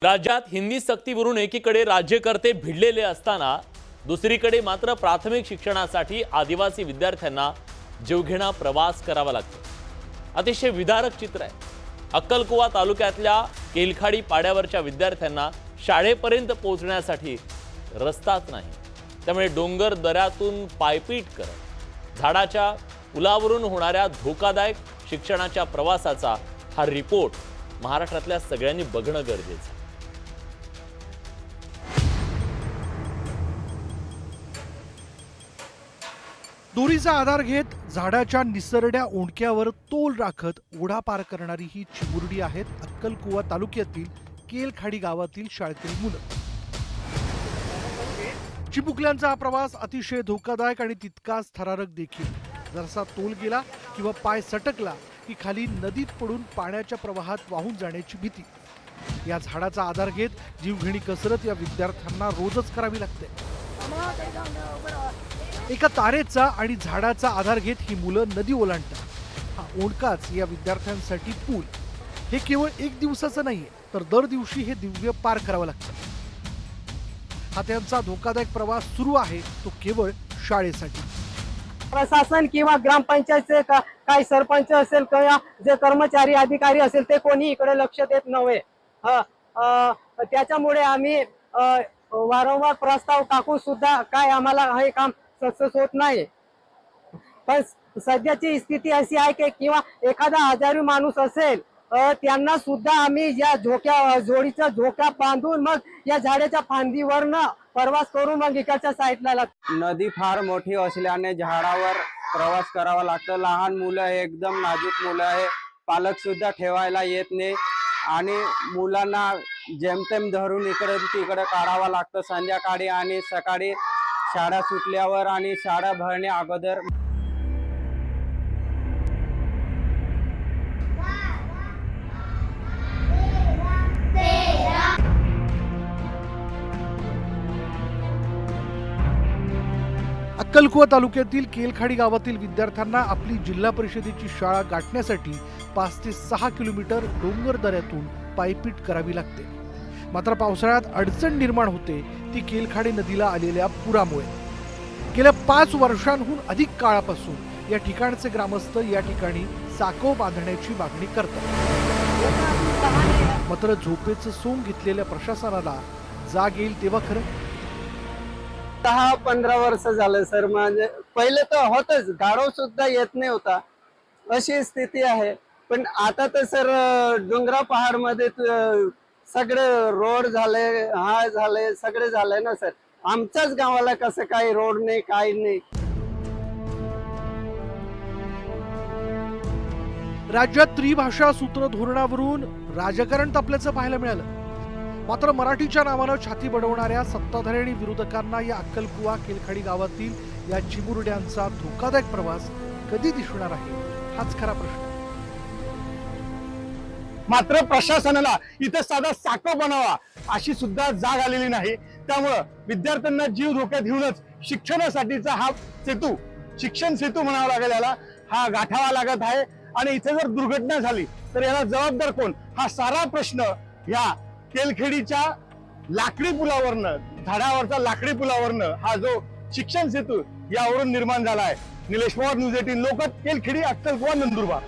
राज्यात हिंदी सक्तीवरून एकीकडे राज्यकर्ते भिडलेले असताना दुसरीकडे मात्र प्राथमिक शिक्षणासाठी आदिवासी विद्यार्थ्यांना जीवघेणा प्रवास करावा लागतो। अतिशय विदारक चित्र आहे। अक्कलकुवा तालुक्यातल्या केलखाडी पाड्यावरच्या विद्यार्थ्यांना शाळेपर्यंत पोहोचण्यासाठी रस्ताच नाही, त्यामुळे डोंगर दऱ्यातून पायपीट करत झाडाच्या पुलावरून होणाऱ्या धोकादायक शिक्षणाच्या प्रवासाचा हा रिपोर्ट महाराष्ट्रातल्या सगळ्यांनी बघणं गरजेचं आहे। दोरीचा आधार घेत झाडाच्या निसरड्या ओंडक्यावर तोल राखत ओढा पार करणारी ही चिमुरडी आहेत अक्कलकुवा तालुक्यातील केलखाडी गावातील शाळेतील मुलं। चिमुकल्यांचा हा प्रवास अतिशय धोकादायक आणि तितकाच थरारक देखील। जरसा तोल गेला किंवा पाय सटकला की खाली नदीत पडून पाण्याच्या प्रवाहात वाहून जाण्याची भीती। या झाडाचा आधार घेत जीवघेणी कसरत या विद्यार्थ्यांना रोजच करावी लागते। एका तारेचा आणि झाडाचा आधार घेत ही मुलं नदी ओलांडतात। हा ओंडकाच या विद्यार्थ्यांसाठी पूल। हे केवळ एक दिवसाचं नाहीये, तर दर दिवशी हे दिव्य पार करावं लागतं। हा त्यांचा धोकादायक प्रवास सुरू आहे, तो केवळ शाळेसाठी। प्रशासन किंवा ग्रामपंचायतचे काही सरपंच असेल किंवा जे कर्मचारी अधिकारी असेल ते कोणी इकडे लक्ष देत नव्हे। त्याच्यामुळे आम्ही वारंवार प्रस्ताव टाकून सुद्धा काय आम्हाला हे काम सक्सेस होत नाही। पण सध्याची स्थिती अशी आहे की किंवा एखादा आजारी माणूस असेल त्यांना सुद्धा आम्ही या जोडीचा झोका बांधून मग या झाडाच्या फांदीवरनं प्रवास करून मग इकडच्या साईडला लागतो। नदी फार मोठी असल्याने झाडावर प्रवास करावा लागतो। लहान मुलं एकदम नाजूक मुलं आहे, पालक सुद्धा ठेवायला येत नाही आणि मुलांना जेमतेम धरून इकडे तिकडे काढावा लागतं संध्याकाळी आणि सकाळी शाळा सुटल्यावर आणि शाळा भरणे अगोदर। अक्कलकुवा तालुक्यातील केलखाडी गावातील विद्यार्थ्यांना आपली जिल्हा परिषदेची शाळा गाठण्यासाठी 5 ते 6 किलोमीटर डोंगर दऱ्यातून पायपीट करावी लागते। मात्र पावसाळ्यात अडचण निर्माण होते ती केलखाडी नदीला आलेल्या पुरामुळे। गेल्या 5 वर्षांहून अधिक काळापासून या ठिकाणचे ग्रामस्थ या ठिकाणी साकव बांधण्याची मागणी करतात। मात्र झोपेचं सोंग घेतलेल्या प्रशासनाला जाग येईल तेव्हा खरं। 10-15 वर्ष झालं सर, म्हणजे पहिले तर होतच, गाडव सुद्धा येत नाही होता, अशी स्थिती आहे। पण आता तर सर डोंगरा पहाड मध्ये सगळे रोड झाले, हा झाले, सगळे झाले ना सर। आमच्याच गावाला कसं काही रोड नाही, काही नाही। राज्यात त्रिभाषा सूत्र धोरणावरून राजकारण तापल्याचं पाहायला मिळालं। मात्र मराठीच्या नावानं छाती बडवणाऱ्या सत्ताधारी आणि विरोधकांना या अक्कलकुवा केलखाडी गावातील या चिमुरड्यांचा धोकादायक प्रवास कधी दिसणार आहे, हाच खरा प्रश्न। मात्र प्रशासनाला इथे साधा साकव बनावा अशी सुद्धा जाग आलेली नाही। त्यामुळे विद्यार्थ्यांना जीव धोक्यात घेऊनच शिक्षणासाठीचा हा सेतू, शिक्षण सेतू म्हणावा लागेल याला, हा गाठावा लागत आहे। आणि इथे जर दुर्घटना झाली तर याला जबाबदार कोण, हा सारा प्रश्न या केलखेडीच्या लाकडी पुलावरनं, झाडावरचा लाकडी पुलावरनं हा जो शिक्षण सेतू यावरून निर्माण झाला आहे। निलेश पवार, न्यूज 18 लोकमत, केलखेडी, अक्कलकुवा, नंदुरबार।